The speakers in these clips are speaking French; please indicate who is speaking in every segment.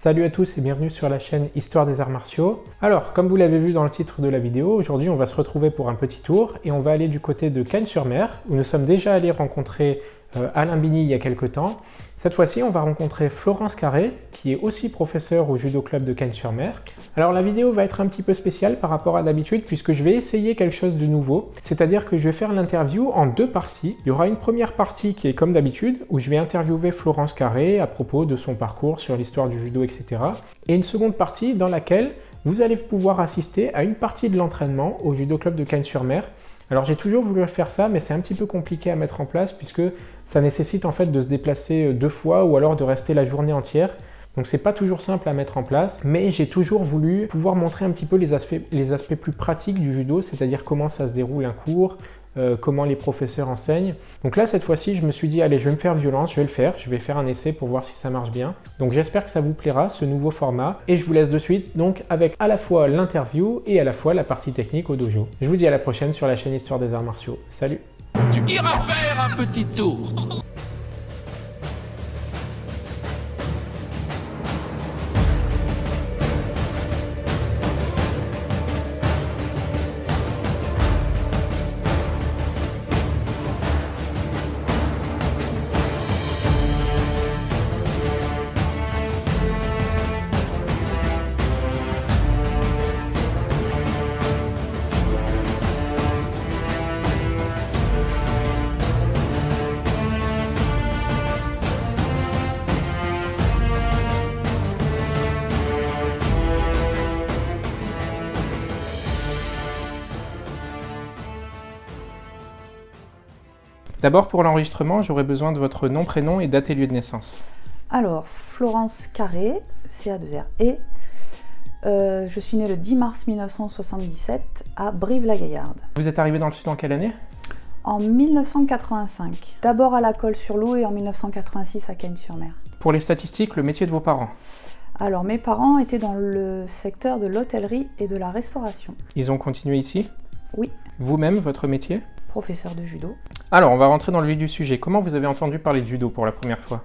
Speaker 1: Salut à tous et bienvenue sur la chaîne Histoire des arts martiaux. Alors, comme vous l'avez vu dans le titre de la vidéo, aujourd'hui on va se retrouver pour un petit tour et on va aller du côté de Cagnes-sur-Mer où nous sommes déjà allés rencontrer Alain Bini il y a quelques temps. Cette fois-ci, on va rencontrer Florence Carré, qui est aussi professeure au judo club de Cagnes-sur-Mer. Alors la vidéo va être un petit peu spéciale par rapport à d'habitude puisque je vais essayer quelque chose de nouveau. C'est-à-dire que je vais faire l'interview en deux parties. Il y aura une première partie qui est comme d'habitude, où je vais interviewer Florence Carré à propos de son parcours sur l'histoire du judo, etc. Et une seconde partie dans laquelle vous allez pouvoir assister à une partie de l'entraînement au judo club de Cagnes-sur-Mer. Alors j'ai toujours voulu faire ça, mais c'est un petit peu compliqué à mettre en place puisque ça nécessite en fait de se déplacer deux fois ou alors de rester la journée entière. Donc c'est pas toujours simple à mettre en place, mais j'ai toujours voulu pouvoir montrer un petit peu les aspects plus pratiques du judo, c'est-à-dire comment ça se déroule un cours, comment les professeurs enseignent. Donc là cette fois-ci je me suis dit allez, je vais me faire violence, je vais le faire, je vais faire un essai pour voir si ça marche bien. Donc j'espère que ça vous plaira ce nouveau format et je vous laisse de suite donc avec à la fois l'interview et à la fois la partie technique au dojo. Je vous dis à la prochaine sur la chaîne Histoire des arts martiaux. Salut!
Speaker 2: Tu iras faire un petit tour.
Speaker 1: D'abord pour l'enregistrement, j'aurais besoin de votre nom, prénom et date et lieu de naissance.
Speaker 3: Alors, Florence Carré, CA2RE. Je suis née le 10 mars 1977 à Brive-la-Gaillarde.
Speaker 1: Vous êtes arrivé dans le sud en quelle année?
Speaker 3: En 1985. D'abord à la Colle-sur-Loup et en 1986 à Cagnes-sur-Mer.
Speaker 1: Pour les statistiques, le métier de vos parents?
Speaker 3: Alors, mes parents étaient dans le secteur de l'hôtellerie et de la restauration.
Speaker 1: Ils ont continué ici?
Speaker 3: Oui.
Speaker 1: Vous-même, votre métier?
Speaker 3: Professeur de judo.
Speaker 1: Alors, on va rentrer dans le vif du sujet. Comment vous avez entendu parler de judo pour la première fois?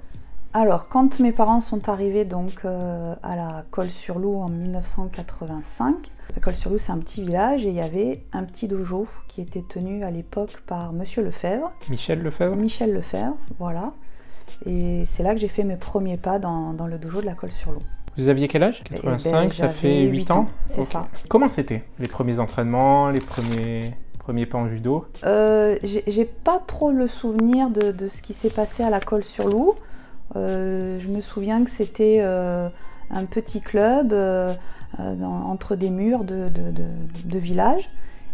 Speaker 3: Alors, quand mes parents sont arrivés donc à la Colle-sur-Loup en 1985, la Colle-sur-Loup c'est un petit village et il y avait un petit dojo qui était tenu à l'époque par Monsieur Lefebvre.
Speaker 1: Michel Lefebvre?
Speaker 3: Michel Lefebvre, voilà. Et c'est là que j'ai fait mes premiers pas dans le dojo de la Colle-sur-Loup.
Speaker 1: Vous aviez quel âge? 85, ça fait 8 ans?
Speaker 3: C'est okay. Ça.
Speaker 1: Comment c'était les premiers entraînements, les premiers pas en judo?
Speaker 3: J'ai pas trop le souvenir de ce qui s'est passé à la Colle-sur-Loup. Je me souviens que c'était un petit club entre des murs de village.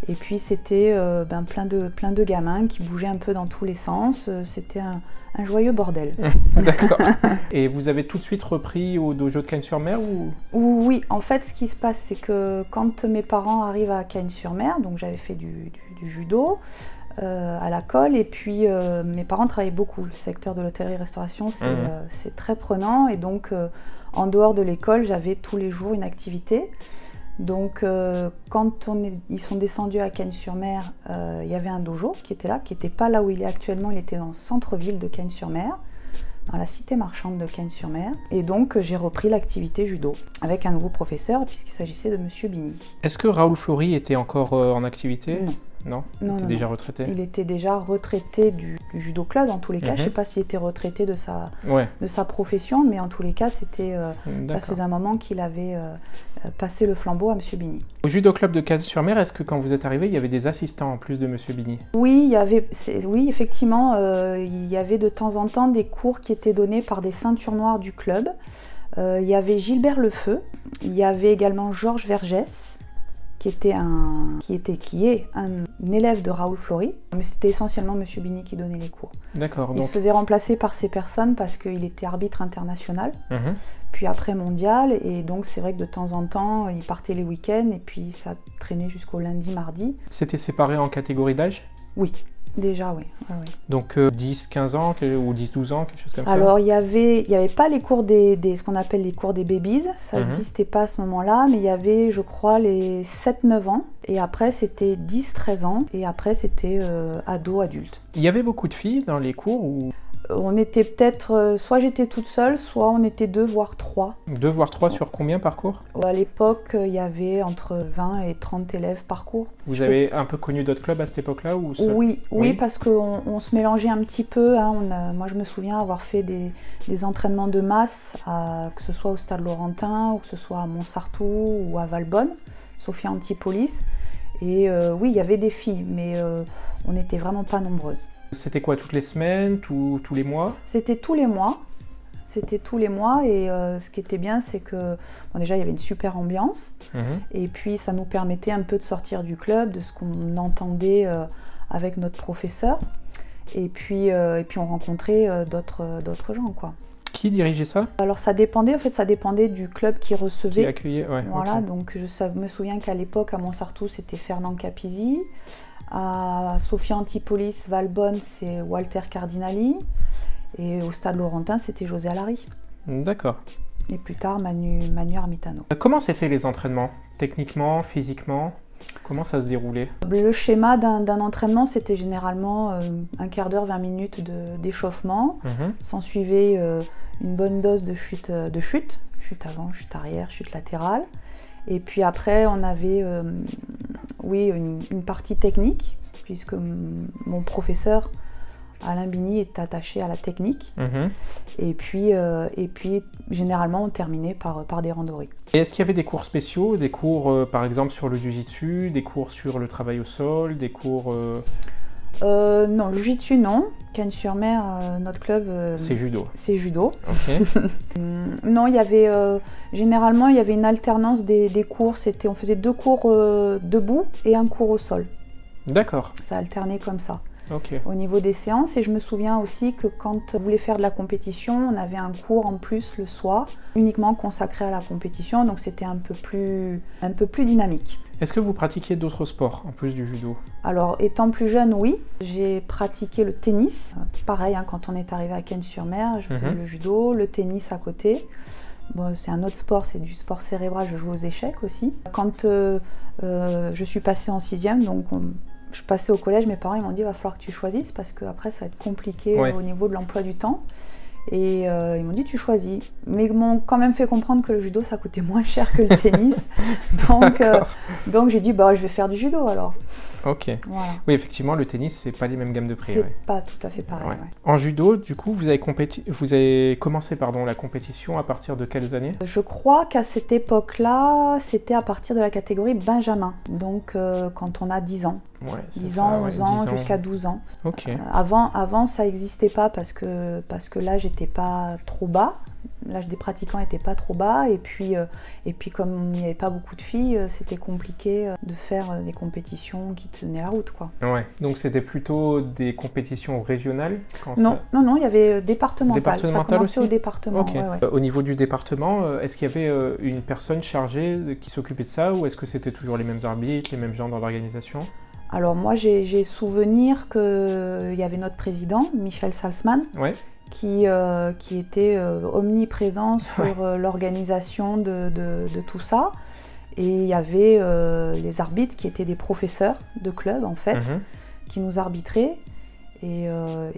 Speaker 3: Et puis c'était plein de gamins qui bougeaient un peu dans tous les sens. C'était un joyeux bordel.
Speaker 1: D'accord. Et vous avez tout de suite repris au dojo de Cagnes-sur-Mer ou...
Speaker 3: Oui, en fait ce qui se passe c'est que quand mes parents arrivent à Cagnes-sur-Mer, donc j'avais fait du judo à la Colle et puis mes parents travaillaient beaucoup. Le secteur de l'hôtellerie-restauration c'est très prenant et donc en dehors de l'école j'avais tous les jours une activité. Donc quand ils sont descendus à Cagnes-sur-Mer, il y avait un dojo qui était là, qui n'était pas là où il est actuellement, il était dans le centre-ville de Cagnes-sur-Mer, dans la cité marchande de Cagnes-sur-Mer. Et donc j'ai repris l'activité judo avec un nouveau professeur puisqu'il s'agissait de Monsieur Bini.
Speaker 1: Est-ce que Raoul Flory était encore en activité?
Speaker 3: Non.
Speaker 1: Non, il était déjà retraité.
Speaker 3: Il était déjà retraité du judo club en tous les cas. Je ne sais pas s'il était retraité de sa profession, mais en tous les cas, ça faisait un moment qu'il avait passé le flambeau à Monsieur Bini.
Speaker 1: Au judo club de Cagnes-sur-Mer, est-ce que quand vous êtes arrivé, il y avait des assistants en plus de Monsieur Bini?
Speaker 3: Oui, effectivement, il y avait de temps en temps des cours qui étaient donnés par des ceintures noires du club. Il y avait Gilbert Lefeu, il y avait également Georges Vergès, qui est un élève de Raoul Flory, mais c'était essentiellement Monsieur Bini qui donnait les cours.
Speaker 1: D'accord.
Speaker 3: Il se faisait remplacer par ces personnes parce qu'il était arbitre international, puis après mondial, et donc c'est vrai que de temps en temps, il partait les week-ends, et puis ça traînait jusqu'au lundi, mardi.
Speaker 1: C'était séparé en catégories d'âge?
Speaker 3: Oui. Déjà, oui.
Speaker 1: Donc 10-15 ans ou 10-12 ans, quelque chose comme ça?
Speaker 3: Alors, il y avait pas les cours ce qu'on appelle les cours des babies, ça n'existait pas à ce moment-là, mais il y avait, je crois, les 7-9 ans, et après c'était 10-13 ans, et après c'était ado-adulte.
Speaker 1: Il y avait beaucoup de filles dans les cours ou...
Speaker 3: On était peut-être, soit j'étais toute seule, soit on était 2 voire 3.
Speaker 1: 2 voire 3 sur combien par cours?
Speaker 3: À l'époque, il y avait entre 20 et 30 élèves par cours.
Speaker 1: Vous avez un peu connu d'autres clubs à cette époque-là ou seul?
Speaker 3: Oui, parce qu'on se mélangeait un petit peu. Hein. Moi, je me souviens avoir fait des entraînements de masse, que ce soit au Stade Laurentin, ou que ce soit à Montsartou ou à Valbonne, Sophia Antipolis. Et oui, il y avait des filles, mais on n'était vraiment pas nombreuses.
Speaker 1: C'était quoi, toutes les semaines, tous les mois?
Speaker 3: C'était tous les mois. C'était tous les mois et ce qui était bien, c'est que bon, déjà il y avait une super ambiance et puis ça nous permettait un peu de sortir du club, de ce qu'on entendait avec notre professeur et puis on rencontrait d'autres gens, quoi.
Speaker 1: Qui dirigeait ça?
Speaker 3: Alors ça dépendait, en fait ça dépendait du club qui recevait.
Speaker 1: Qui accueillait, ouais.
Speaker 3: Voilà,
Speaker 1: okay.
Speaker 3: donc je me souviens qu'à l'époque à Montsartou c'était Fernand Capizzi, à Sophia Antipolis, Valbonne c'est Walter Cardinali. Et au Stade Laurentin, c'était José Alary.
Speaker 1: D'accord.
Speaker 3: Et plus tard, Manu Armitano.
Speaker 1: Comment c'était les entraînements? Techniquement, physiquement? Comment ça se déroulait?
Speaker 3: Le schéma d'un entraînement, c'était généralement un quart d'heure, 20 minutes d'échauffement. S'en suivait une bonne dose de chute avant, chute arrière, chute latérale. Et puis après, on avait une partie technique, puisque mon professeur Alain Bigny est attaché à la technique et puis généralement on terminait par des randonnées.
Speaker 1: Et est-ce qu'il y avait des cours spéciaux, des cours par exemple sur le jiu-jitsu, des cours sur le travail au sol, des cours...
Speaker 3: Non, le jiu-jitsu non. Cannes-sur-Mer, notre club...
Speaker 1: c'est judo.
Speaker 3: C'est judo.
Speaker 1: Ok.
Speaker 3: Non, il y avait... généralement, il y avait une alternance des cours. On faisait 2 cours debout et 1 cours au sol.
Speaker 1: D'accord.
Speaker 3: Ça alternait comme ça.
Speaker 1: Okay.
Speaker 3: Au niveau des séances, et je me souviens aussi que quand on voulait faire de la compétition, on avait un cours en plus le soir, uniquement consacré à la compétition, donc c'était un peu plus dynamique.
Speaker 1: Est-ce que vous pratiquiez d'autres sports en plus du judo?
Speaker 3: Alors, étant plus jeune, oui. J'ai pratiqué le tennis. Pareil, hein, quand on est arrivé à Cannes-sur-Mer, je faisais le judo, le tennis à côté. Bon, c'est un autre sport, c'est du sport cérébral, je joue aux échecs aussi. Quand je suis passée en 6e, donc je passais au collège, mes parents ils m'ont dit il va falloir que tu choisisses parce qu'après ça va être compliqué au niveau de l'emploi du temps. Et ils m'ont dit tu choisis. Mais ils m'ont quand même fait comprendre que le judo ça coûtait moins cher que le tennis. Donc j'ai dit bah je vais faire du judo alors.
Speaker 1: Ok. Voilà. Oui, effectivement, le tennis, c'est pas les mêmes gammes de prix.
Speaker 3: C'est pas tout à fait pareil. Ouais.
Speaker 1: En judo, du coup, vous avez commencé la compétition à partir de quelles années?
Speaker 3: Je crois qu'à cette époque-là, c'était à partir de la catégorie Benjamin. Donc, quand on a 10 ans.
Speaker 1: Ouais,
Speaker 3: 10 ans, 11 ans, jusqu'à 12 ans.
Speaker 1: Ok.
Speaker 3: Avant, ça n'existait pas parce que l'âge n'était pas trop bas. L'âge des pratiquants n'était pas trop bas et puis comme il n'y avait pas beaucoup de filles, c'était compliqué de faire des compétitions qui tenaient la route, quoi.
Speaker 1: Ouais, donc c'était plutôt des compétitions régionales
Speaker 3: Non, il y avait départemental. Ça commençait
Speaker 1: aussi
Speaker 3: au département.
Speaker 1: Okay. Ouais. Au niveau du département, est-ce qu'il y avait une personne chargée qui s'occupait de ça ou est-ce que c'était toujours les mêmes arbitres, les mêmes gens dans l'organisation?
Speaker 3: Alors moi j'ai souvenir qu'il y avait notre président, Michel Salzman, qui était omniprésent sur l'organisation de tout ça. Et il y avait les arbitres qui étaient des professeurs de club en fait, qui nous arbitraient. Et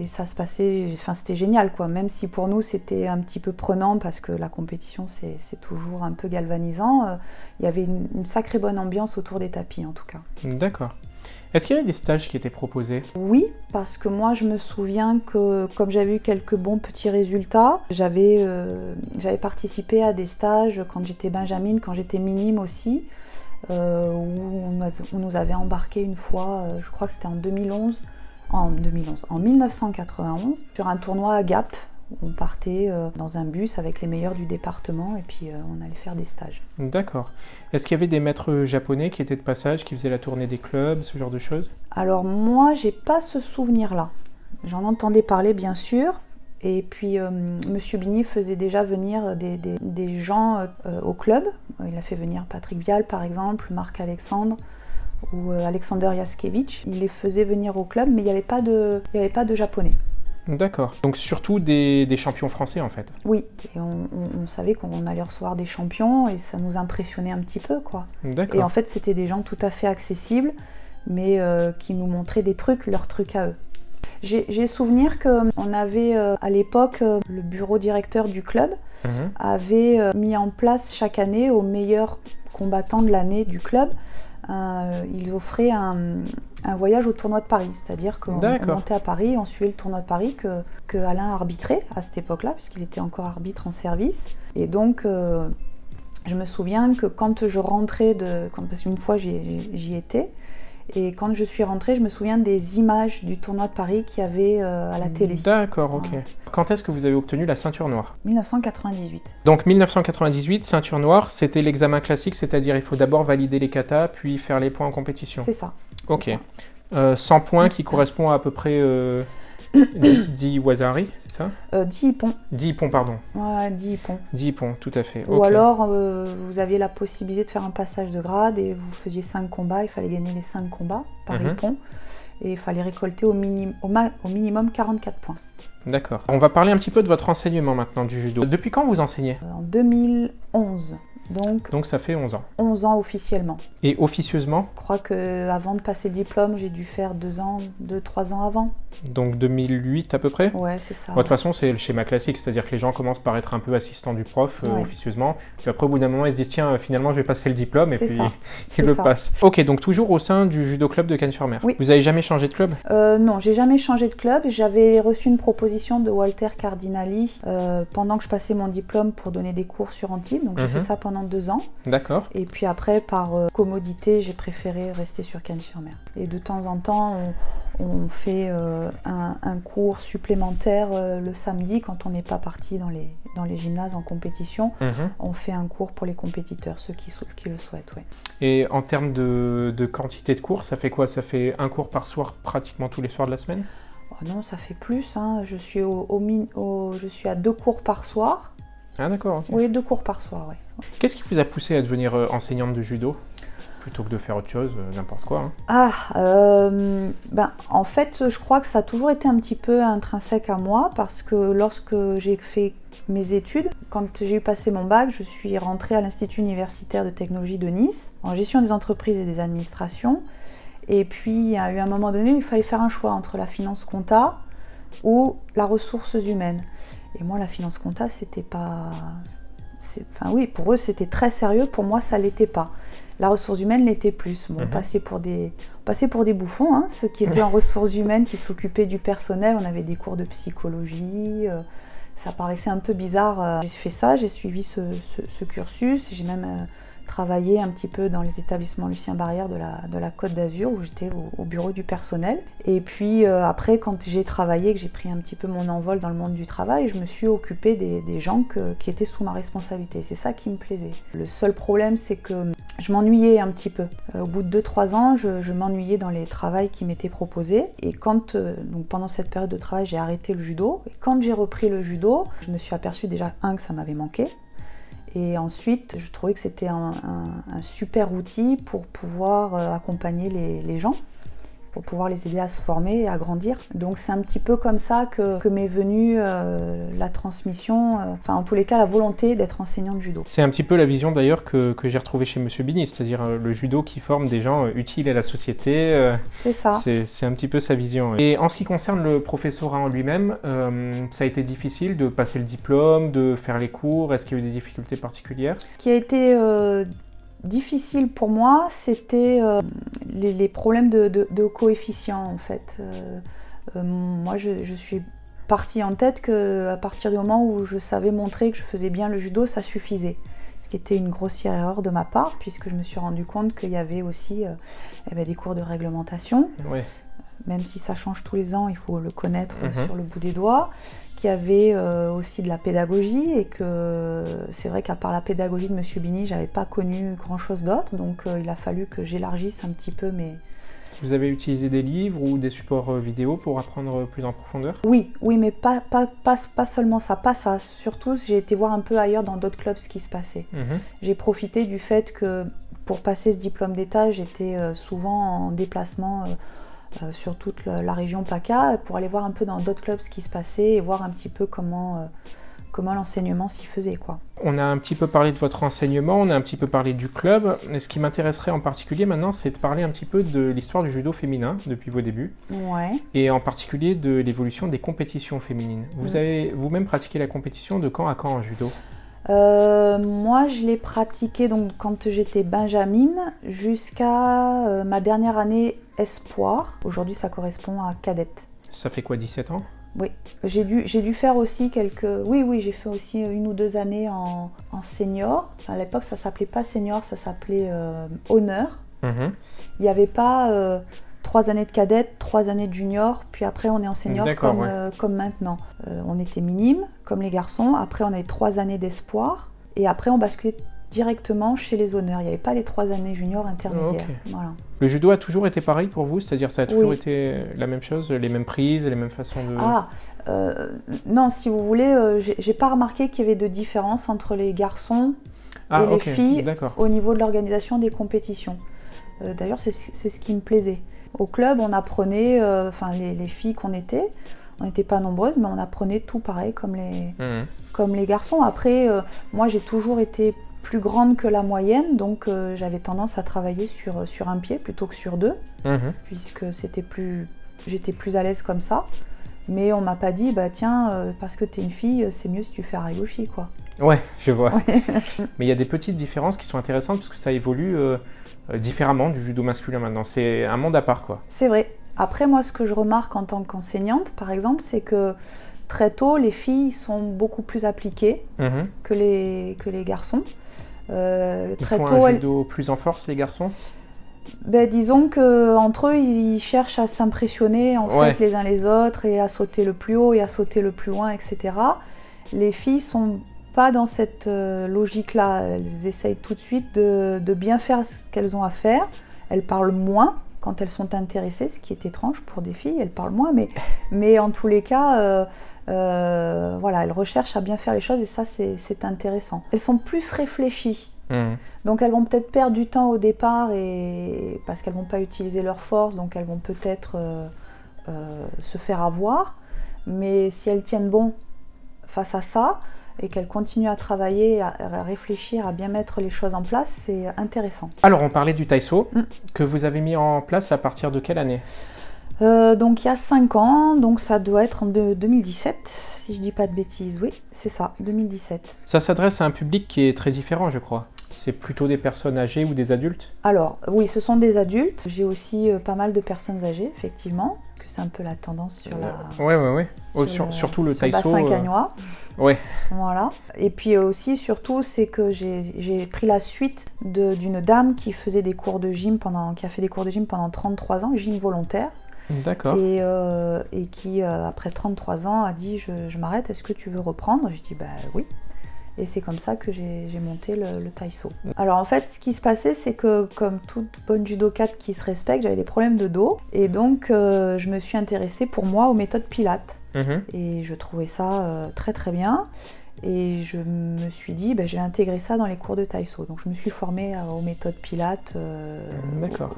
Speaker 3: ça se passait, enfin c'était génial quoi, même si pour nous c'était un petit peu prenant parce que la compétition c'est toujours un peu galvanisant. Il y avait une sacrée bonne ambiance autour des tapis en tout cas.
Speaker 1: D'accord. Est-ce qu'il y avait des stages qui étaient proposés?
Speaker 3: Oui, parce que moi je me souviens que comme j'avais eu quelques bons petits résultats, j'avais participé à des stages quand j'étais benjamine, quand j'étais minime aussi, où on nous avait embarqué une fois, je crois que c'était en 1991, sur un tournoi à Gap. On partait dans un bus avec les meilleurs du département et puis on allait faire des stages.
Speaker 1: D'accord. Est-ce qu'il y avait des maîtres japonais qui étaient de passage, qui faisaient la tournée des clubs, ce genre de choses?
Speaker 3: Alors moi, j'ai pas ce souvenir-là. J'en entendais parler bien sûr. Et puis Monsieur Bigny faisait déjà venir des gens au club. Il a fait venir Patrick Vial par exemple, Marc Alexandre ou Alexander Yaskevich. Il les faisait venir au club mais il n'y avait pas de japonais.
Speaker 1: D'accord. Donc surtout des champions français en fait.
Speaker 3: Oui, et on savait qu'on allait recevoir des champions et ça nous impressionnait un petit peu quoi.
Speaker 1: D'accord.
Speaker 3: Et en fait c'était des gens tout à fait accessibles mais qui nous montraient leurs trucs à eux. J'ai souvenir qu'on avait à l'époque, le bureau directeur du club avait mis en place chaque année aux meilleurs combattants de l'année du club, ils offraient un voyage au tournoi de Paris, c'est-à-dire qu'on montait à Paris, on suivait le tournoi de Paris que Alain arbitrait à cette époque-là, puisqu'il était encore arbitre en service. Et donc, je me souviens que quand je rentrais, parce qu'une fois j'y étais, et quand je suis rentrée, je me souviens des images du tournoi de Paris qu'il y avait à la télé.
Speaker 1: D'accord, ok. Quand est-ce que vous avez obtenu la ceinture noire?
Speaker 3: 1998.
Speaker 1: Donc 1998, ceinture noire, c'était l'examen classique, c'est-à-dire il faut d'abord valider les katas, puis faire les points en compétition.
Speaker 3: C'est ça.
Speaker 1: Ok. 100 points qui correspond à peu près 10 Wazari, c'est ça?
Speaker 3: 10 hippons.
Speaker 1: 10 hippons, pardon.
Speaker 3: Ouais, 10 hippons.
Speaker 1: 10 hippons, tout à fait.
Speaker 3: Ou alors, vous aviez la possibilité de faire un passage de grade et vous faisiez 5 combats, il fallait gagner les 5 combats par hippon. Et il fallait récolter au minimum 44 points.
Speaker 1: D'accord. On va parler un petit peu de votre enseignement maintenant du judo. Depuis quand vous enseignez?
Speaker 3: En 2011.
Speaker 1: Donc ça fait 11 ans.
Speaker 3: 11 ans officiellement.
Speaker 1: Et officieusement?
Speaker 3: Je crois qu'avant de passer le diplôme, j'ai dû faire 2-3 ans avant.
Speaker 1: Donc 2008 à peu près?
Speaker 3: Ouais, c'est ça.
Speaker 1: De toute façon, c'est le schéma classique, c'est-à-dire que les gens commencent par être un peu assistants du prof officieusement, puis après au bout d'un moment, ils se disent tiens, finalement, je vais passer le diplôme, et puis ils le passent. Ok, donc toujours au sein du judo club de Cagnes-sur-Mer.
Speaker 3: Oui.
Speaker 1: Vous avez jamais changé de club?
Speaker 3: Non, j'ai jamais changé de club. J'avais reçu une proposition de Walter Cardinali pendant que je passais mon diplôme pour donner des cours sur Antibes, donc j'ai fait ça pendant 2 ans.
Speaker 1: D'accord.
Speaker 3: Et puis après, par commodité, j'ai préféré rester sur Cagnes-sur-Mer. Et de temps en temps, on fait un cours supplémentaire le samedi quand on n'est pas parti dans les gymnases en compétition. On fait un cours pour les compétiteurs, ceux qui le souhaitent. Ouais.
Speaker 1: Et en termes de quantité de cours, ça fait quoi? Ça fait un cours par soir pratiquement tous les soirs de la semaine?
Speaker 3: Oh non, ça fait plus. Hein. Je suis je suis à 2 cours par soir.
Speaker 1: Ah d'accord, ok.
Speaker 3: Oui, 2 cours par soir, oui.
Speaker 1: Qu'est-ce qui vous a poussé à devenir enseignante de judo plutôt que de faire autre chose, n'importe quoi hein?
Speaker 3: En fait, je crois que ça a toujours été un petit peu intrinsèque à moi parce que lorsque j'ai fait mes études, quand j'ai eu passé mon bac, je suis rentrée à l'Institut universitaire de technologie de Nice, en gestion des entreprises et des administrations. Et puis, il y a eu un moment donné où il fallait faire un choix entre la finance compta ou la ressources humaines. Et moi, la finance compta, c'était pas... Enfin oui, pour eux, c'était très sérieux. Pour moi, ça l'était pas. La ressource humaine l'était plus. Bon, on passait pour des bouffons, hein, ceux qui étaient en ressources humaines, qui s'occupaient du personnel. On avait des cours de psychologie. Ça paraissait un peu bizarre. J'ai fait ça, j'ai suivi ce cursus. J'ai même travaillé un petit peu dans les établissements Lucien Barrière de la Côte d'Azur, où j'étais au bureau du personnel. Et puis après, quand j'ai travaillé, que j'ai pris un petit peu mon envol dans le monde du travail, je me suis occupée des gens qui étaient sous ma responsabilité. C'est ça qui me plaisait. Le seul problème, c'est que je m'ennuyais un petit peu. Au bout de 2-3 ans, je m'ennuyais dans les travails qui m'étaient proposés. Et quand, donc pendant cette période de travail, j'ai arrêté le judo. Et quand j'ai repris le judo, je me suis aperçue déjà, que ça m'avait manqué. Et ensuite, je trouvais que c'était un super outil pour pouvoir accompagner les gens, pour pouvoir les aider à se former et à grandir. Donc c'est un petit peu comme ça que m'est venue la transmission, enfin en tous les cas la volonté d'être enseignant de judo.
Speaker 1: C'est un petit peu la vision d'ailleurs que j'ai retrouvée chez Monsieur Bini, c'est-à-dire le judo qui forme des gens utiles à la société.
Speaker 3: C'est ça.
Speaker 1: C'est un petit peu sa vision. Et en ce qui concerne le professorat en lui-même, ça a été difficile de passer le diplôme, de faire les cours, est-ce qu'il y a eu des difficultés particulières?
Speaker 3: Ce qui a été difficile pour moi, c'était les problèmes de coefficients en fait. Moi je suis partie en tête qu'à partir du moment où je savais montrer que je faisais bien le judo, ça suffisait. Ce qui était une grossière erreur de ma part, puisque je me suis rendu compte qu'il y avait aussi des cours de réglementation. Ouais. Même si ça change tous les ans, il faut le connaître sur le bout des doigts. Qu'il y avait aussi de la pédagogie et que c'est vrai qu'à part la pédagogie de Monsieur Bini, j'avais pas connu grand chose d'autre, donc il a fallu que j'élargisse un petit peu mes...
Speaker 1: Vous avez utilisé des livres ou des supports vidéo pour apprendre plus en profondeur?
Speaker 3: Oui, mais pas seulement ça, pas ça. Surtout, j'ai été voir un peu ailleurs dans d'autres clubs ce qui se passait. J'ai profité du fait que pour passer ce diplôme d'État, j'étais souvent en déplacement sur toute la région PACA pour aller voir un peu dans d'autres clubs ce qui se passait et voir un petit peu comment comment l'enseignement s'y faisait, quoi.
Speaker 1: On a un petit peu parlé de votre enseignement, on a un petit peu parlé du club. Et ce qui m'intéresserait en particulier maintenant, c'est de parler un petit peu de l'histoire du judo féminin depuis vos débuts.
Speaker 3: Ouais.
Speaker 1: Et en particulier de l'évolution des compétitions féminines. Vous avez vous-même pratiqué la compétition de quand à quand en judo?
Speaker 3: Moi, je l'ai pratiqué donc, quand j'étais benjamine jusqu'à ma dernière année espoir. Aujourd'hui, ça correspond à cadette.
Speaker 1: Ça fait quoi, 17 ans?
Speaker 3: Oui, j'ai dû faire aussi quelques... Oui, j'ai fait aussi 1 ou 2 années en senior. À l'époque, ça s'appelait pas senior, ça s'appelait honneur. Il n'y avait pas 3 années de cadette, 3 années de junior, puis après on est en senior comme maintenant. On était minime, comme les garçons. Après, on avait 3 années d'espoir. Et après, on basculait directement chez les honneurs. Il n'y avait pas les 3 années junior intermédiaires. Voilà.
Speaker 1: Le judo a toujours été pareil pour vous? C'est-à-dire ça a toujours été la même chose, les mêmes prises, les mêmes façons de...
Speaker 3: Non, si vous voulez, j'ai pas remarqué qu'il y avait de différence entre les garçons et les filles au niveau de l'organisation des compétitions. D'ailleurs, c'est ce qui me plaisait. Au club, on apprenait, les filles qu'on était, on n'était pas nombreuses, mais on apprenait tout pareil comme les garçons. Après, moi j'ai toujours été plus grande que la moyenne, donc j'avais tendance à travailler sur un pied plutôt que sur 2, puisque j'étais plus à l'aise comme ça. Mais on m'a pas dit, bah tiens, parce que t'es une fille, c'est mieux si tu fais Harajushi, quoi.
Speaker 1: Ouais, je vois. Mais il y a des petites différences qui sont intéressantes parce que ça évolue différemment du judo masculin maintenant. C'est un monde à part, quoi.
Speaker 3: C'est vrai. Après, moi, ce que je remarque en tant qu'enseignante, par exemple, c'est que très tôt, les filles sont beaucoup plus appliquées que les garçons.
Speaker 1: Ils font un judo plus en force, les garçons?
Speaker 3: Ben, disons qu'entre eux, ils cherchent à s'impressionner en fait les uns les autres et à sauter le plus haut et à sauter le plus loin, etc. Les filles sont pas dans cette logique-là. Elles essayent tout de suite de bien faire ce qu'elles ont à faire. Elles parlent moins quand elles sont intéressées, ce qui est étrange pour des filles. Elles parlent moins, mais en tous les cas, voilà, elles recherchent à bien faire les choses et ça, c'est intéressant. Elles sont plus réfléchies. Donc elles vont peut-être perdre du temps au départ parce qu'elles ne vont pas utiliser leur force, donc elles vont peut-être se faire avoir. Mais si elles tiennent bon face à ça et qu'elles continuent à travailler, à réfléchir, à bien mettre les choses en place, c'est intéressant.
Speaker 1: Alors on parlait du Taiso que vous avez mis en place à partir de quelle année?
Speaker 3: Donc il y a 5 ans, donc ça doit être en 2017, si je dis pas de bêtises. Oui, c'est ça, 2017.
Speaker 1: Ça s'adresse à un public qui est très différent, je crois. C'est plutôt des personnes âgées ou des adultes? Alors,
Speaker 3: oui, ce sont des adultes. J'ai aussi pas mal de personnes âgées, effectivement, que c'est un peu la tendance sur la...
Speaker 1: surtout le Taiso.
Speaker 3: Bassin cagnois.
Speaker 1: Ouais.
Speaker 3: Voilà. Et puis aussi, surtout, c'est que j'ai pris la suite d'une dame qui faisait des cours de gym qui a fait des cours de gym pendant 33 ans, gym volontaire.
Speaker 1: D'accord.
Speaker 3: Et qui, après 33 ans, a dit je m'arrête, est-ce que tu veux reprendre? Je dis bah oui. Et c'est comme ça que j'ai monté le Taiso. Alors en fait, ce qui se passait, c'est que comme toute bonne judokate qui se respecte, j'avais des problèmes de dos. Et donc, je me suis intéressée pour moi aux méthodes pilates. Et je trouvais ça très très bien. Et je me suis dit, je vais intégrer ça dans les cours de Taiso. Donc je me suis formée aux méthodes pilates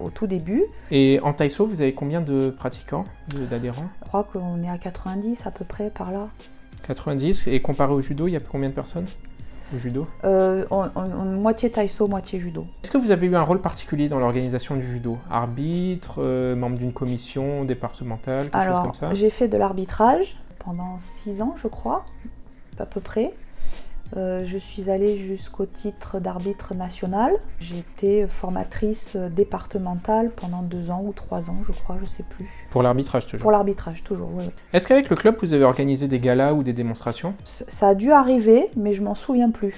Speaker 3: au tout début.
Speaker 1: Et en Taiso, vous avez combien de pratiquants, d'adhérents?
Speaker 3: Je crois qu'on est à 90 à peu près, par là.
Speaker 1: 90, et comparé au judo, il y a combien de personnes au judo?
Speaker 3: Moitié Taiso, moitié judo.
Speaker 1: Est-ce que vous avez eu un rôle particulier dans l'organisation du judo? Arbitre, membre d'une commission départementale, quelque chose comme ça?
Speaker 3: J'ai fait de l'arbitrage pendant 6 ans, je crois, à peu près. Je suis allée jusqu'au titre d'arbitre national. J'ai été formatrice départementale pendant 2 ans ou 3 ans, je crois, je sais plus.
Speaker 1: Pour l'arbitrage toujours?
Speaker 3: Pour l'arbitrage, toujours, oui.
Speaker 1: Est-ce qu'avec le club, vous avez organisé des galas ou des démonstrations?
Speaker 3: Ça a dû arriver, mais je m'en souviens plus.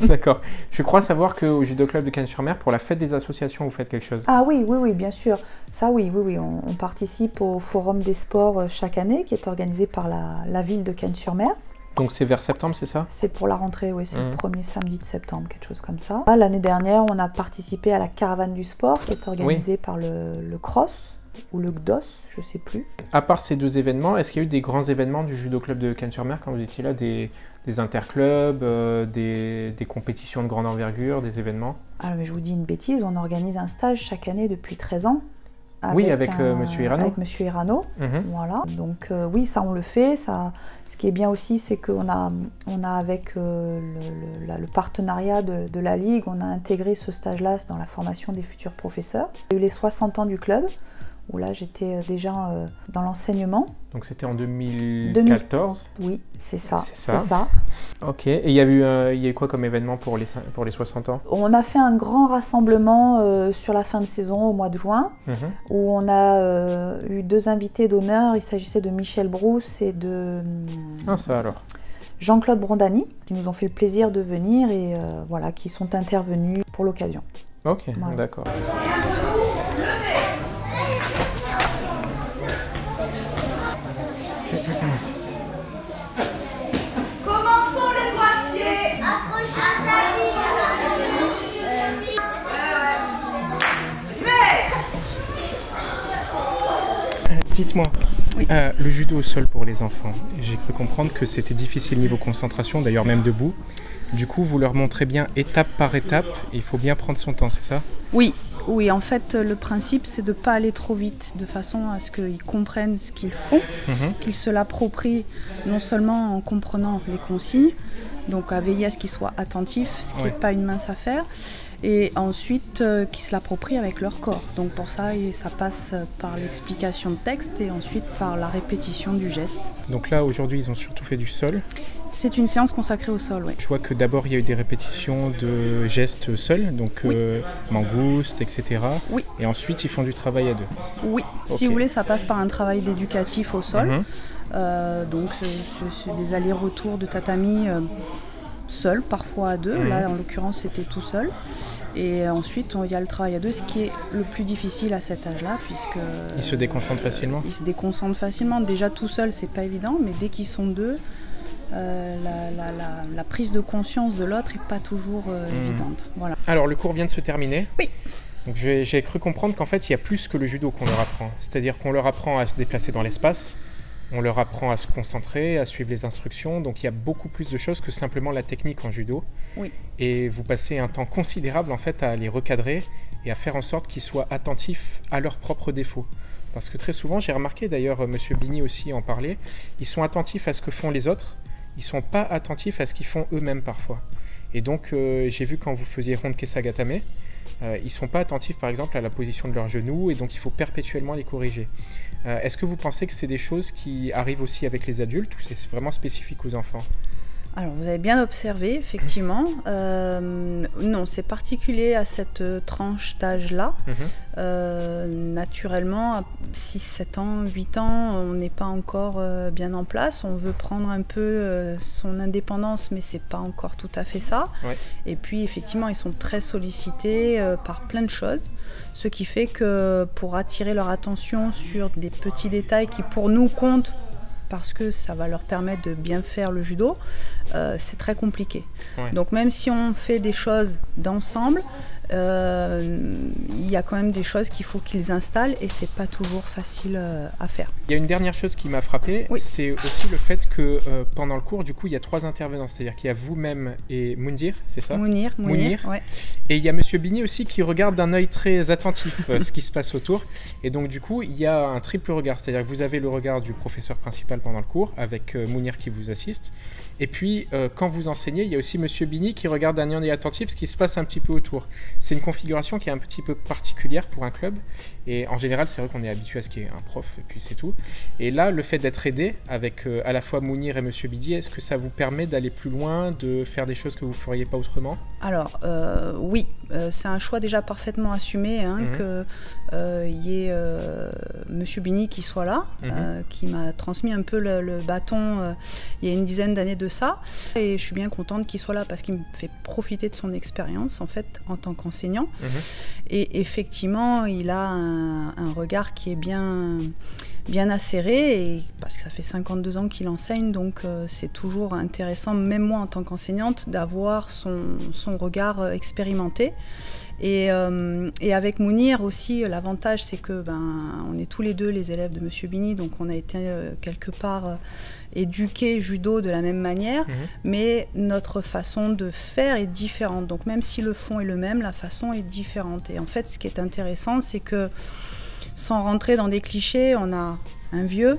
Speaker 1: D'accord. Je crois savoir qu'au Judo Club de Cagnes-sur-Mer, pour la fête des associations, vous faites quelque chose.
Speaker 3: Ah oui, bien sûr. Ça, oui. On participe au Forum des sports chaque année, qui est organisé par la ville de Cagnes-sur-Mer.
Speaker 1: Donc c'est vers septembre, c'est ça? C'est
Speaker 3: pour la rentrée, oui, c'est le premier samedi de septembre, quelque chose comme ça. L'année dernière, on a participé à la caravane du sport qui est organisée par le CROSS ou le GDOS, je ne sais plus.
Speaker 1: À part ces 2 événements, est-ce qu'il y a eu des grands événements du Judo Club de Cagnes-sur-Mer quand vous étiez là, des interclubs, des compétitions de grande envergure, des événements?
Speaker 3: Ah, mais je vous dis une bêtise, on organise un stage chaque année depuis 13 ans.
Speaker 1: avec Monsieur Irano.
Speaker 3: Avec Monsieur Irano, voilà. Donc oui, ça on le fait. Ça, ce qui est bien aussi, c'est qu'on a avec le partenariat de la Ligue, on a intégré ce stage-là dans la formation des futurs professeurs. Il y a eu les 60 ans du club, où là j'étais déjà dans l'enseignement.
Speaker 1: Donc c'était en 2014.
Speaker 3: Oui, c'est ça.
Speaker 1: C'est ça. Ok, et il y a eu quoi comme événement pour les 60 ans?
Speaker 3: On a fait un grand rassemblement sur la fin de saison, au mois de juin, où on a eu 2 invités d'honneur. Il s'agissait de Michel Brousse et de Jean-Claude Brondani, qui nous ont fait le plaisir de venir et voilà, qui sont intervenus pour l'occasion.
Speaker 1: Ok,
Speaker 3: voilà.
Speaker 1: D'accord. Dites-moi, le judo au sol pour les enfants, j'ai cru comprendre que c'était difficile niveau concentration, d'ailleurs même debout. Du coup, vous leur montrez bien étape par étape, et il faut bien prendre son temps, c'est ça?
Speaker 3: Oui, en fait, le principe, c'est de ne pas aller trop vite, de façon à ce qu'ils comprennent ce qu'ils font, qu'ils se l'approprient non seulement en comprenant les consignes, donc à veiller à ce qu'ils soient attentifs, ce qui n'est pas une mince affaire, et ensuite qu'ils se l'approprient avec leur corps. Donc pour ça, ça passe par l'explication de texte et ensuite par la répétition du geste.
Speaker 1: Donc là, aujourd'hui, ils ont surtout fait du sol.
Speaker 3: C'est une séance consacrée au sol, oui.
Speaker 1: Je vois que d'abord, il y a eu des répétitions de gestes seuls, donc mangouste, etc. Oui. Et ensuite, ils font du travail à 2. Oui,
Speaker 3: okay. Si vous voulez, ça passe par un travail d'éducatif au sol. Donc c'est des allers-retours de tatami seul, parfois à 2. Là, en l'occurrence, c'était tout seul. Et ensuite, il y a le travail à 2, ce qui est le plus difficile à cet âge-là, puisque...
Speaker 1: Ils se déconcentrent facilement?
Speaker 3: Ils se déconcentrent facilement. Déjà, tout seul, c'est pas évident, mais dès qu'ils sont 2, la prise de conscience de l'autre n'est pas toujours évidente. Voilà.
Speaker 1: Alors, le cours vient de se terminer.
Speaker 3: Oui.
Speaker 1: Donc, j'ai cru comprendre qu'en fait, il y a plus que le judo qu'on leur apprend. C'est-à-dire qu'on leur apprend à se déplacer dans l'espace, on leur apprend à se concentrer, à suivre les instructions. Donc, il y a beaucoup plus de choses que simplement la technique en judo. Oui. Et vous passez un temps considérable, en fait, à les recadrer et à faire en sorte qu'ils soient attentifs à leurs propres défauts. Parce que très souvent, j'ai remarqué, d'ailleurs, Monsieur Bini aussi en parlait, ils sont attentifs à ce que font les autres, ils ne sont pas attentifs à ce qu'ils font eux-mêmes parfois. Et donc, j'ai vu quand vous faisiez Ronke Sagatame, ils ne sont pas attentifs, par exemple, à la position de leurs genoux, et donc il faut perpétuellement les corriger. Est-ce que vous pensez que c'est des choses qui arrivent aussi avec les adultes, ou c'est vraiment spécifique aux enfants?
Speaker 3: Alors, vous avez bien observé, effectivement. Non, c'est particulier à cette tranche d'âge-là. Naturellement, à 6, 7 ans, 8 ans, on n'est pas encore bien en place. On veut prendre un peu son indépendance, mais c'est pas encore tout à fait ça. Ouais. Et puis, effectivement, ils sont très sollicités par plein de choses. Ce qui fait que pour attirer leur attention sur des petits détails qui, pour nous, comptent, parce que ça va leur permettre de bien faire le judo, c'est très compliqué. Ouais. Donc même si on fait des choses d'ensemble, il y a quand même des choses qu'il faut qu'ils installent et c'est pas toujours facile à faire.
Speaker 1: Il y a une dernière chose qui m'a frappé, c'est aussi le fait que pendant le cours, du coup, il y a 3 intervenants, c'est-à-dire qu'il y a vous-même et Mounir, c'est ça?
Speaker 3: Mounir. Ouais.
Speaker 1: Et il y a Monsieur Bini aussi qui regarde d'un œil très attentif ce qui se passe autour. Et donc du coup, il y a un triple regard, c'est-à-dire que vous avez le regard du professeur principal pendant le cours, avec Mounir qui vous assiste. Et puis, quand vous enseignez, il y a aussi Monsieur Bini qui regarde d'un œil attentif ce qui se passe un petit peu autour. C'est une configuration qui est un petit peu particulière pour un club. Et en général, c'est vrai qu'on est habitué à ce qu'il y ait un prof, et puis c'est tout. Et là, le fait d'être aidé avec à la fois Mounir et Monsieur Bini, est-ce que ça vous permet d'aller plus loin, de faire des choses que vous ne feriez pas autrement?
Speaker 3: Alors, oui. C'est un choix déjà parfaitement assumé, qu'il y ait Monsieur Bini qui soit là, qui m'a transmis un peu le bâton il y a une dizaine d'années de ça. Et je suis bien contente qu'il soit là parce qu'il me fait profiter de son expérience en fait en tant qu'enseignant. Et effectivement, il a un regard qui est bien acéré, et parce que ça fait 52 ans qu'il enseigne, donc c'est toujours intéressant, même moi en tant qu'enseignante, d'avoir son regard expérimenté. Et avec Mounir aussi, l'avantage c'est que on est tous les deux les élèves de Monsieur Bini, donc on a été quelque part éduqués judo de la même manière, mais notre façon de faire est différente. Donc même si le fond est le même, la façon est différente. Et en fait, ce qui est intéressant, c'est que sans rentrer dans des clichés, on a un vieux,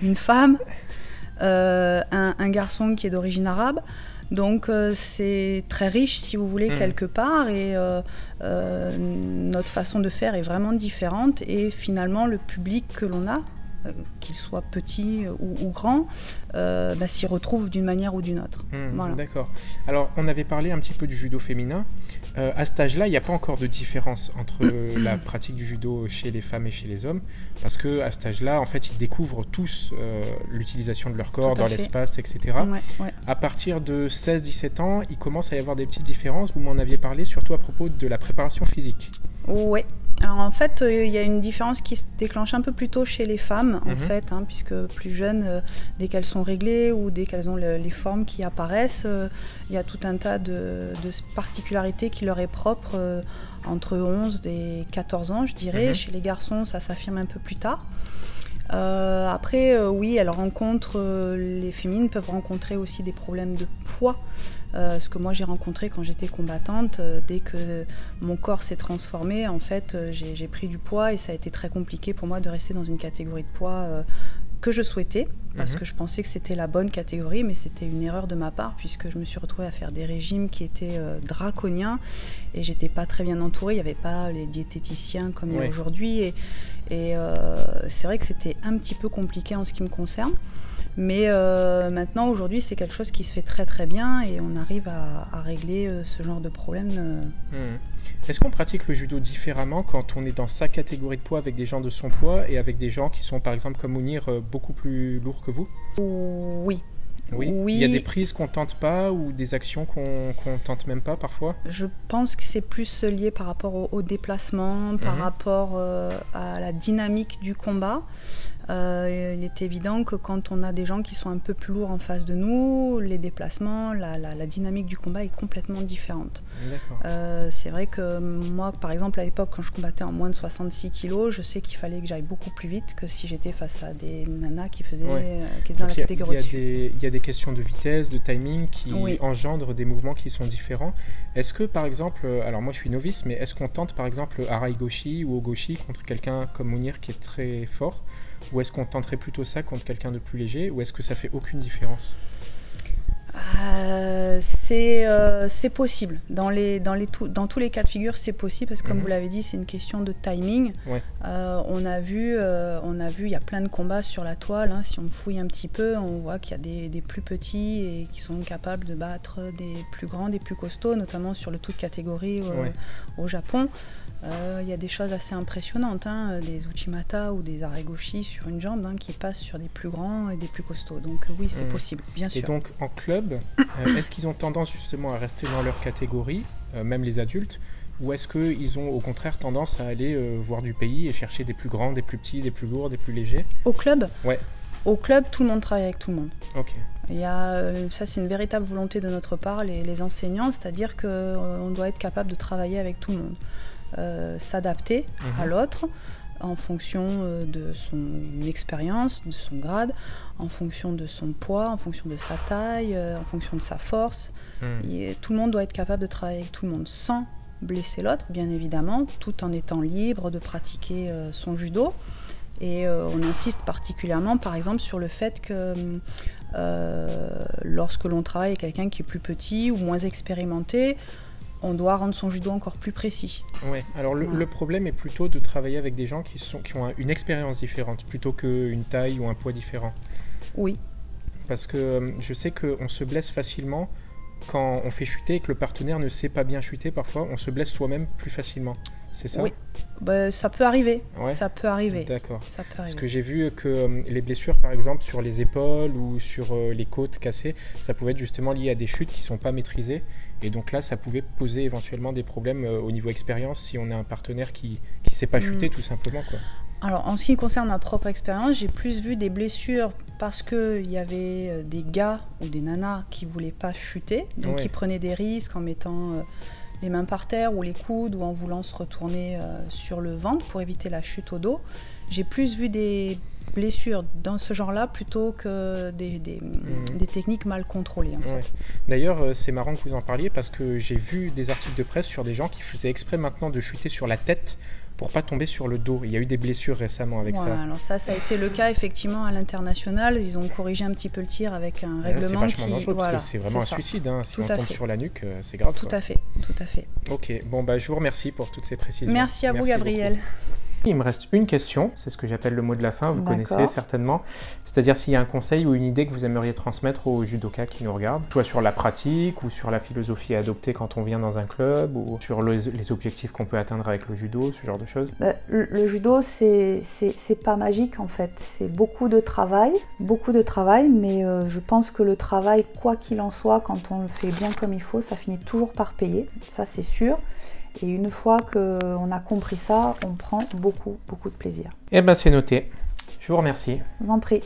Speaker 3: une femme, un garçon qui est d'origine arabe. Donc c'est très riche, si vous voulez, quelque part, et notre façon de faire est vraiment différente, et finalement le public que l'on a, qu'il soit petit ou grand, s'y retrouve d'une manière ou d'une autre. Voilà.
Speaker 1: D'accord. Alors on avait parlé un petit peu du judo féminin. À cet âge-là, il n'y a pas encore de différence entre la pratique du judo chez les femmes et chez les hommes, parce qu'à cet âge-là, en fait, ils découvrent tous l'utilisation de leur corps dans l'espace, etc.
Speaker 3: Ouais.
Speaker 1: À partir de 16-17 ans, il commence à y avoir des petites différences. Vous m'en aviez parlé, surtout à propos de la préparation physique.
Speaker 3: Oui. Alors en fait, il y a une différence qui se déclenche un peu plus tôt chez les femmes, en fait, puisque plus jeunes, dès qu'elles sont réglées ou dès qu'elles ont les formes qui apparaissent, il y a tout un tas de particularités qui leur est propre entre 11 et 14 ans, je dirais. Chez les garçons, ça s'affirme un peu plus tard. Après, oui, les féminines peuvent rencontrer aussi des problèmes de poids. Ce que moi j'ai rencontré quand j'étais combattante, dès que mon corps s'est transformé, en fait, j'ai pris du poids, et ça a été très compliqué pour moi de rester dans une catégorie de poids que je souhaitais, parce que je pensais que c'était la bonne catégorie, mais c'était une erreur de ma part, puisque je me suis retrouvée à faire des régimes qui étaient draconiens, et j'étais pas très bien entourée, il n'y avait pas les diététiciens comme il y a aujourd'hui, et c'est vrai que c'était un petit peu compliqué en ce qui me concerne. Mais maintenant, aujourd'hui, c'est quelque chose qui se fait très très bien, et on arrive à régler ce genre de problème.
Speaker 1: Est-ce qu'on pratique le judo différemment quand on est dans sa catégorie de poids avec des gens de son poids et avec des gens qui sont, par exemple, comme Mounir, beaucoup plus lourds que vous?
Speaker 3: Oui.
Speaker 1: Oui. Il y a des prises qu'on tente pas, ou des actions qu'on tente même pas parfois?
Speaker 3: Je pense que c'est plus lié par rapport au déplacement, par rapport à la dynamique du combat. Il est évident que quand on a des gens qui sont un peu plus lourds en face de nous, les déplacements, la dynamique du combat est complètement différente. C'est vrai que moi, par exemple, à l'époque, quand je combattais en moins de 66 kg, je sais qu'il fallait que j'aille beaucoup plus vite que si j'étais face à des nanas qui étaient dans la catégorie dessus.
Speaker 1: Il y a des questions de vitesse, de timing qui engendrent des mouvements qui sont différents. Est-ce que, par exemple, alors moi je suis novice, mais est-ce qu'on tente par exemple Harai Goshi ou Ogoshi contre quelqu'un comme Mounir qui est très fort? Ou est-ce qu'on tenterait plutôt ça contre quelqu'un de plus léger, ou est-ce que ça fait aucune différence?
Speaker 3: C'est possible. Dans tous les cas de figure, c'est possible, parce que comme vous l'avez dit, c'est une question de timing. On a vu, il y a plein de combats sur la toile. Si on fouille un petit peu, on voit qu'il y a des plus petits et qui sont capables de battre des plus grands, des plus costauds, notamment sur le toute catégorie au Japon. Il y a des choses assez impressionnantes, des Uchimata ou des Aregoshi sur une jambe qui passent sur des plus grands et des plus costauds. Donc oui, c'est possible, bien sûr.
Speaker 1: Et donc en club, est-ce qu'ils ont tendance justement à rester dans leur catégorie, même les adultes, ou est-ce qu'ils ont au contraire tendance à aller voir du pays et chercher des plus grands, des plus petits, des plus lourds, des plus légers?
Speaker 3: Au club?
Speaker 1: Ouais.
Speaker 3: Au club, tout le monde travaille avec tout le monde.
Speaker 1: Ok.
Speaker 3: Ça, c'est une véritable volonté de notre part, les enseignants, c'est-à-dire qu'on doit être capable de travailler avec tout le monde. S'adapter à l'autre en fonction de son expérience, de son grade, en fonction de son poids, en fonction de sa taille, en fonction de sa force. Et tout le monde doit être capable de travailler avec tout le monde sans blesser l'autre, bien évidemment, tout en étant libre de pratiquer son judo. Et on insiste particulièrement, par exemple, sur le fait que lorsque l'on travaille avec quelqu'un qui est plus petit ou moins expérimenté, on doit rendre son judo encore plus précis.
Speaker 1: Ouais. Alors le problème est plutôt de travailler avec des gens qui ont une expérience différente, plutôt qu'une taille ou un poids différent.
Speaker 3: Oui.
Speaker 1: Parce que je sais qu'on se blesse facilement quand on fait chuter et que le partenaire ne sait pas bien chuter. Parfois, on se blesse soi-même plus facilement. C'est ça?
Speaker 3: Oui. Ça peut arriver. Ça peut arriver.
Speaker 1: D'accord.
Speaker 3: Ça peut arriver.
Speaker 1: Parce que j'ai vu que les blessures, par exemple, sur les épaules ou sur les côtes cassées, ça pouvait être justement lié à des chutes qui ne sont pas maîtrisées. Et donc là, ça pouvait poser éventuellement des problèmes au niveau expérience si on a un partenaire qui ne sait pas chuter, tout simplement, quoi.
Speaker 3: Alors, en ce qui concerne ma propre expérience, j'ai plus vu des blessures parce qu'il y avait des gars ou des nanas qui ne voulaient pas chuter, donc qui prenaient des risques en mettant les mains par terre ou les coudes ou en voulant se retourner sur le ventre pour éviter la chute au dos. j'ai plus vu des blessures dans ce genre-là plutôt que des techniques mal contrôlées en fait.
Speaker 1: D'ailleurs, c'est marrant que vous en parliez parce que j'ai vu des articles de presse sur des gens qui faisaient exprès maintenant de chuter sur la tête pour pas tomber sur le dos. Il y a eu des blessures récemment avec ça.
Speaker 3: Alors ça a été le cas effectivement à l'international. Ils ont corrigé un petit peu le tir avec un règlement
Speaker 1: qui... C'est vachement dangereux parce que c'est vraiment un suicide. Hein. Si on tombe sur la nuque, c'est grave.
Speaker 3: Tout à fait.
Speaker 1: Ok, bon bah je vous remercie pour toutes ces précisions.
Speaker 3: Merci à vous Gabriel.
Speaker 1: Beaucoup. Il me reste une question, c'est ce que j'appelle le mot de la fin, vous connaissez certainement. C'est-à-dire s'il y a un conseil ou une idée que vous aimeriez transmettre aux judokas qui nous regardent, soit sur la pratique ou sur la philosophie à adopter quand on vient dans un club, ou sur les objectifs qu'on peut atteindre avec le judo, ce genre de choses.
Speaker 3: Le judo, c'est pas magique en fait. C'est beaucoup de travail, mais je pense que le travail, quoi qu'il en soit, quand on le fait bien comme il faut, ça finit toujours par payer, ça c'est sûr. Et une fois qu'on a compris ça, on prend beaucoup de plaisir.
Speaker 1: Eh ben c'est noté. Je vous remercie.
Speaker 3: Je vous en prie.